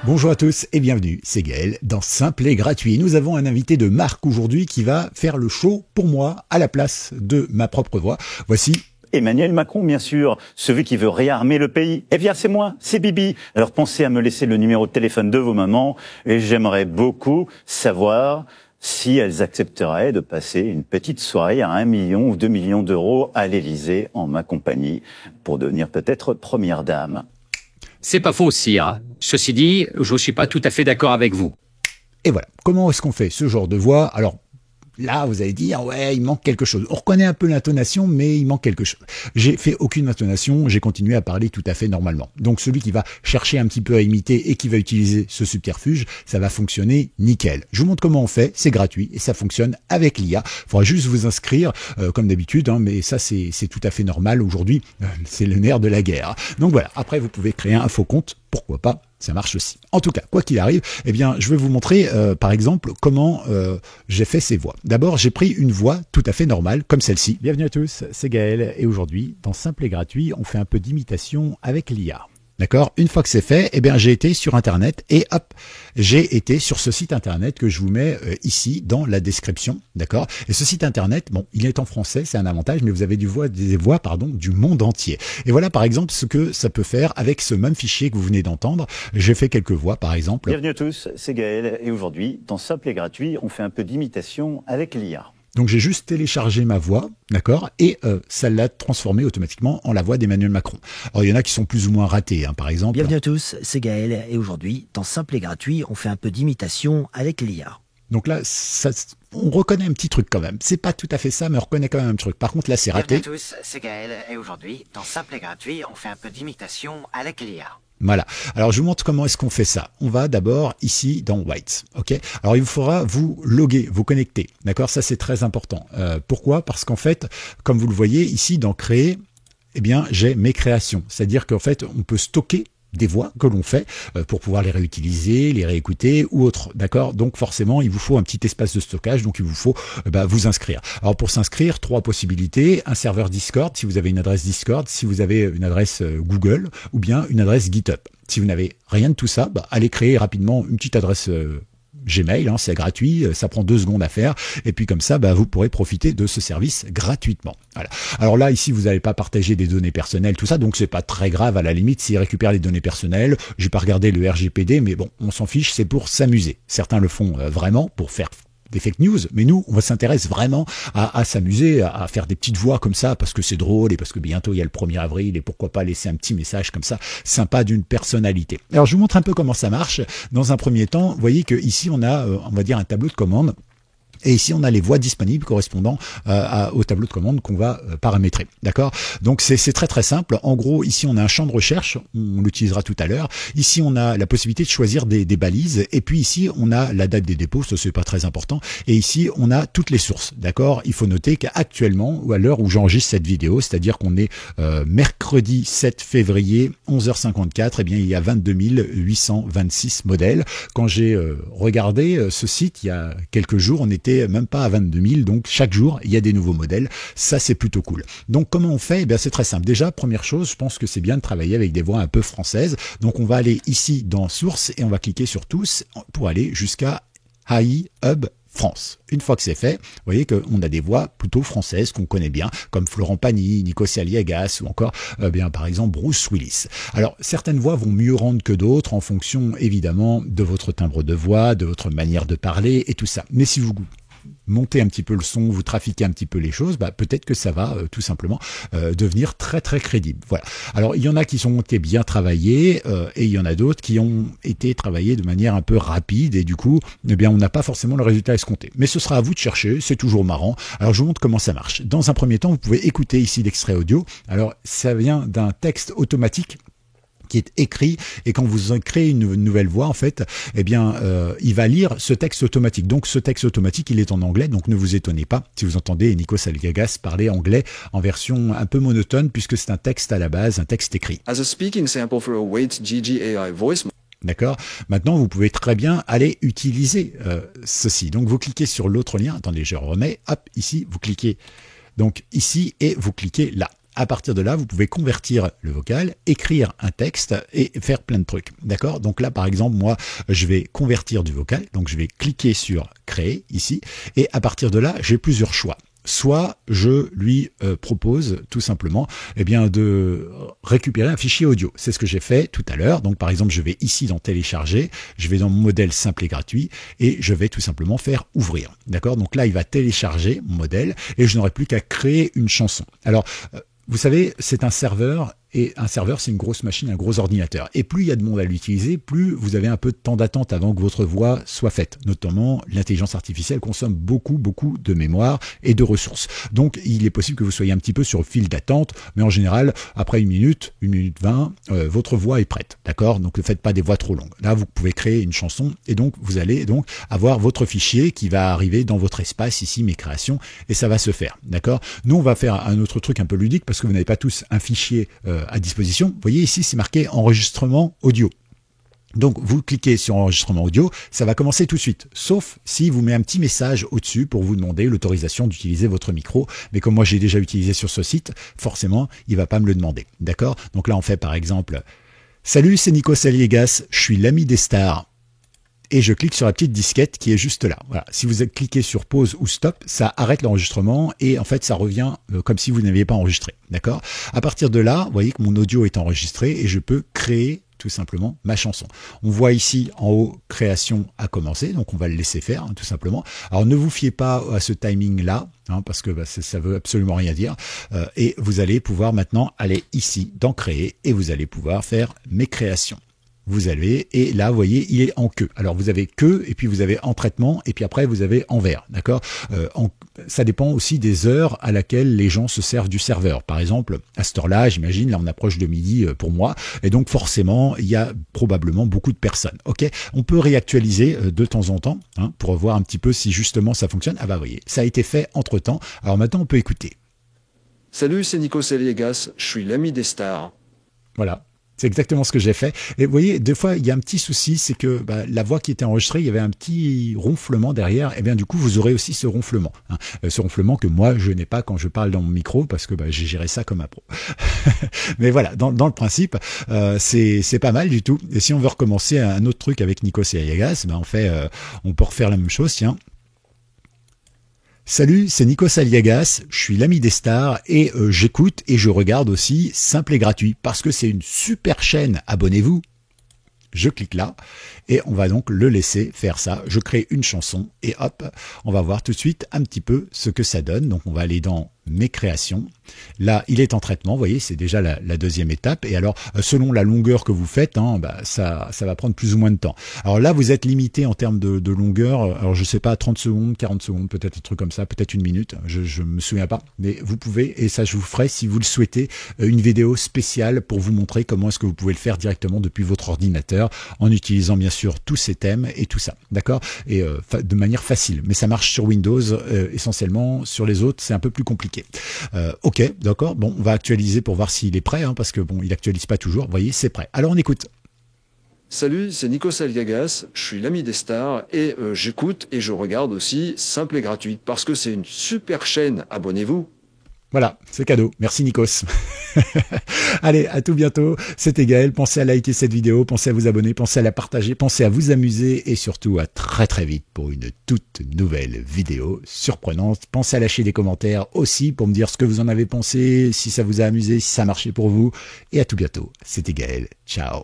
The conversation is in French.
Bonjour à tous et bienvenue, c'est Gaël dans Simple et Gratuit. Nous avons un invité de marque aujourd'hui qui va faire le show pour moi à la place de ma propre voix. Voici Emmanuel Macron, bien sûr, celui qui veut réarmer le pays. Eh bien, c'est moi, c'est Bibi. Alors pensez à me laisser le numéro de téléphone de vos mamans et j'aimerais beaucoup savoir si elles accepteraient de passer une petite soirée à 1 million ou 2 millions d'euros à l'Élysée en ma compagnie pour devenir peut-être première dame. C'est pas faux, sire. Ceci dit, je ne suis pas tout à fait d'accord avec vous. Et voilà, comment est-ce qu'on fait ce genre de voix? Alors là, vous allez dire, ouais, il manque quelque chose. On reconnaît un peu l'intonation, mais il manque quelque chose. J'ai fait aucune intonation, j'ai continué à parler tout à fait normalement. Donc celui qui va chercher un petit peu à imiter et qui va utiliser ce subterfuge, ça va fonctionner nickel. Je vous montre comment on fait, c'est gratuit et ça fonctionne avec l'IA. Il faudra juste vous inscrire, comme d'habitude, hein, mais ça c'est tout à fait normal. Aujourd'hui, c'est le nerf de la guerre. Donc voilà, après vous pouvez créer un faux compte, pourquoi pas, ça marche aussi. En tout cas, quoi qu'il arrive, eh bien, je vais vous montrer, par exemple, comment j'ai fait ces voix. D'abord, j'ai pris une voix tout à fait normale, comme celle-ci. Bienvenue à tous, c'est Gaël, et aujourd'hui, dans Simple et Gratuit, on fait un peu d'imitation avec l'IA. D'accord? Une fois que c'est fait, eh bien, j'ai été sur Internet et hop, j'ai été sur ce site Internet que je vous mets ici dans la description. D'accord? Et ce site Internet, bon, il est en français, c'est un avantage, mais vous avez des voix du monde entier. Et voilà, par exemple, ce que ça peut faire avec ce même fichier que vous venez d'entendre. J'ai fait quelques voix, par exemple. Bienvenue à tous, c'est Gaël et aujourd'hui, dans Simple et Gratuit, on fait un peu d'imitation avec l'IA. Donc j'ai juste téléchargé ma voix, d'accord, et ça l'a transformée automatiquement en la voix d'Emmanuel Macron. Alors il y en a qui sont plus ou moins ratés, hein, par exemple. Bienvenue à tous, c'est Gaël, et aujourd'hui, dans Simple et Gratuit, on fait un peu d'imitation avec l'IA. Donc là, on reconnaît un petit truc quand même. C'est pas tout à fait ça, mais on reconnaît quand même un truc. Par contre, là, c'est raté. Bienvenue à tous, c'est Gaël, et aujourd'hui, dans Simple et Gratuit, on fait un peu d'imitation avec l'IA. Voilà. Alors, je vous montre comment est-ce qu'on fait ça. On va d'abord ici dans White. OK? Alors, il vous faudra vous loguer, vous connecter. D'accord? Ça, c'est très important. Pourquoi? Parce qu'en fait, comme vous le voyez ici dans Créer, eh bien, j'ai mes créations. C'est-à-dire qu'en fait, on peut stocker des voix que l'on fait pour pouvoir les réutiliser, les réécouter ou autre, d'accord? Donc forcément, il vous faut un petit espace de stockage, donc il vous faut vous inscrire. Alors pour s'inscrire, 3 possibilités, un serveur Discord, si vous avez une adresse Discord, si vous avez une adresse Google, ou bien une adresse GitHub. Si vous n'avez rien de tout ça, allez créer rapidement une petite adresse Gmail, hein, c'est gratuit, ça prend 2 secondes à faire, et puis comme ça, vous pourrez profiter de ce service gratuitement. Voilà. Alors là, ici, vous n'allez pas partager des données personnelles, tout ça, donc c'est pas très grave à la limite s'ils récupèrent les données personnelles. J'ai pas regardé le RGPD, mais bon, on s'en fiche, c'est pour s'amuser. Certains le font vraiment pour faire des fake news, mais nous, on s'intéresse vraiment à s'amuser, à faire des petites voix comme ça, parce que c'est drôle et parce que bientôt il y a le 1er avril et pourquoi pas laisser un petit message comme ça, sympa d'une personnalité. Alors je vous montre un peu comment ça marche. Dans un premier temps, vous voyez que ici on a, on va dire un tableau de commandes. Et ici, on a les voix disponibles correspondant au tableau de commande qu'on va paramétrer. D'accord? Donc, c'est très très simple. En gros, ici, on a un champ de recherche. On l'utilisera tout à l'heure. Ici, on a la possibilité de choisir des balises. Et puis ici, on a la date des dépôts. Ça, c'est pas très important. Et ici, on a toutes les sources. D'accord? Il faut noter qu'actuellement, ou à l'heure où j'enregistre cette vidéo, c'est-à-dire qu'on est mercredi 7 février, 11h54, eh bien, il y a 22 826 modèles. Quand j'ai regardé ce site il y a quelques jours, on était même pas à 22 000, donc chaque jour il y a des nouveaux modèles, ça c'est plutôt cool. Donc comment on fait? Eh bien c'est très simple. Déjà, première chose, je pense que c'est bien de travailler avec des voix un peu françaises, donc on va aller ici dans Sources et on va cliquer sur Tous pour aller jusqu'à AI Hub France. Une fois que c'est fait, vous voyez qu'on a des voix plutôt françaises qu'on connaît bien, comme Florent Pagny, Nikos Aliagas ou encore, par exemple, Bruce Willis. Alors, certaines voix vont mieux rendre que d'autres en fonction, évidemment, de votre timbre de voix, de votre manière de parler et tout ça. Mais si vous montez un petit peu le son, vous trafiquez un petit peu les choses, peut-être que ça va tout simplement devenir très très crédible. Voilà. Alors il y en a qui ont été bien travaillés et il y en a d'autres qui ont été travaillés de manière un peu rapide et du coup, on n'a pas forcément le résultat escompté. Mais ce sera à vous de chercher, c'est toujours marrant. Alors je vous montre comment ça marche. Dans un premier temps, vous pouvez écouter ici l'extrait audio. Alors ça vient d'un texte automatique qui est écrit, et quand vous créez une nouvelle voix, en fait, il va lire ce texte automatique. Donc, ce texte automatique, il est en anglais, donc ne vous étonnez pas si vous entendez Nikos Aliagas parler anglais en version un peu monotone, puisque c'est un texte à la base, un texte écrit. As a speaking sample for a Wait GG AI voice. D'accord. Maintenant, vous pouvez très bien aller utiliser ceci. Donc, vous cliquez sur l'autre lien. Attendez, je remets. Hop, ici, vous cliquez donc ici et vous cliquez là. À partir de là, vous pouvez convertir le vocal, écrire un texte et faire plein de trucs. D'accord? Donc là, par exemple, moi, je vais convertir du vocal. Donc je vais cliquer sur créer ici. Et à partir de là, j'ai plusieurs choix. Soit je lui propose tout simplement de récupérer un fichier audio. C'est ce que j'ai fait tout à l'heure. Donc par exemple, je vais ici dans télécharger, je vais dans mon modèle simple et gratuit et je vais tout simplement faire ouvrir. D'accord? Donc là, il va télécharger mon modèle et je n'aurai plus qu'à créer une chanson. Alors, vous savez, c'est un serveur. Et un serveur, c'est une grosse machine, un gros ordinateur. Et plus il y a de monde à l'utiliser, plus vous avez un peu de temps d'attente avant que votre voix soit faite. Notamment, l'intelligence artificielle consomme beaucoup de mémoire et de ressources. Donc, il est possible que vous soyez un petit peu sur le fil d'attente, mais en général, après 1 minute 20, votre voix est prête. D'accord? Donc, ne faites pas des voix trop longues. Là, vous pouvez créer une chanson et donc, vous allez donc avoir votre fichier qui va arriver dans votre espace ici, mes créations, et ça va se faire. D'accord? Nous, on va faire un autre truc un peu ludique parce que vous n'avez pas tous un fichier à disposition. Vous voyez ici, c'est marqué enregistrement audio. Donc, vous cliquez sur enregistrement audio, ça va commencer tout de suite, sauf si vous met un petit message au-dessus pour vous demander l'autorisation d'utiliser votre micro. Mais comme moi, j'ai déjà utilisé sur ce site, forcément, il va pas me le demander. D'accord? Donc là, on fait par exemple « Salut, c'est Nico Saliegas, je suis l'ami des stars. » Et je clique sur la petite disquette qui est juste là. Voilà. Si vous cliquez sur pause ou stop, ça arrête l'enregistrement et en fait ça revient comme si vous n'aviez pas enregistré. D'accord? À partir de là, vous voyez que mon audio est enregistré et je peux créer tout simplement ma chanson. On voit ici en haut création à commencer, donc on va le laisser faire tout simplement. Alors ne vous fiez pas à ce timing là, parce que ça veut absolument rien dire. Et vous allez pouvoir maintenant aller ici dans créer et vous allez pouvoir faire mes créations. Vous avez, et là, vous voyez, il est en queue. Alors, vous avez queue, et puis vous avez en traitement, et puis après, vous avez en vert, d'accord? Ça dépend aussi des heures à laquelle les gens se servent du serveur. Par exemple, à cette heure-là, j'imagine, là, on approche de midi pour moi, et donc forcément, il y a probablement beaucoup de personnes, ok? On peut réactualiser de temps en temps, pour voir un petit peu si justement ça fonctionne. Ah bah, vous voyez, ça a été fait entre-temps. Alors maintenant, on peut écouter. Salut, c'est Nico Saliegas, je suis l'ami des stars. Voilà. C'est exactement ce que j'ai fait. Et vous voyez, des fois, il y a un petit souci, c'est que la voix qui était enregistrée, il y avait un petit ronflement derrière. Et bien, du coup, vous aurez aussi ce ronflement. Ce ronflement que moi, je n'ai pas quand je parle dans mon micro, parce que j'ai géré ça comme un pro. Mais voilà, dans le principe, c'est pas mal du tout. Et si on veut recommencer un autre truc avec Nico Saliegas, on peut refaire la même chose, tiens. Salut, c'est Nico Saliegas, je suis l'ami des stars et j'écoute et je regarde aussi Simple et Gratuit parce que c'est une super chaîne, abonnez-vous. Je clique là et on va donc le laisser faire ça. Je crée une chanson et hop, on va voir tout de suite un petit peu ce que ça donne. Donc on va aller dans mes créations. Là, il est en traitement, vous voyez, c'est déjà la deuxième étape. Et alors, selon la longueur que vous faites, ça va prendre plus ou moins de temps. Alors là, vous êtes limité en termes de longueur. Alors, je sais pas, 30 secondes, 40 secondes, peut-être un truc comme ça, peut-être 1 minute. Je me souviens pas. Mais vous pouvez, et ça, je vous ferai, si vous le souhaitez, une vidéo spéciale pour vous montrer comment est-ce que vous pouvez le faire directement depuis votre ordinateur en utilisant, bien sûr, tous ces thèmes et tout ça. D'accord? Et de manière facile. Mais ça marche sur Windows, essentiellement. Sur les autres, c'est un peu plus compliqué. Ok, d'accord. Bon, on va actualiser pour voir s'il est prêt, parce que bon, il actualise pas toujours. Vous voyez, c'est prêt. Alors on écoute. Salut, c'est Nico Saliegas, je suis l'ami des stars et j'écoute et je regarde aussi Simple et Gratuit parce que c'est une super chaîne, abonnez-vous. Voilà, c'est cadeau. Merci Nikos. Allez, à tout bientôt. C'était Gaël. Pensez à liker cette vidéo, pensez à vous abonner, pensez à la partager, pensez à vous amuser et surtout à très vite pour une toute nouvelle vidéo surprenante. Pensez à lâcher des commentaires aussi pour me dire ce que vous en avez pensé, si ça vous a amusé, si ça a marché pour vous. Et à tout bientôt. C'était Gaël. Ciao.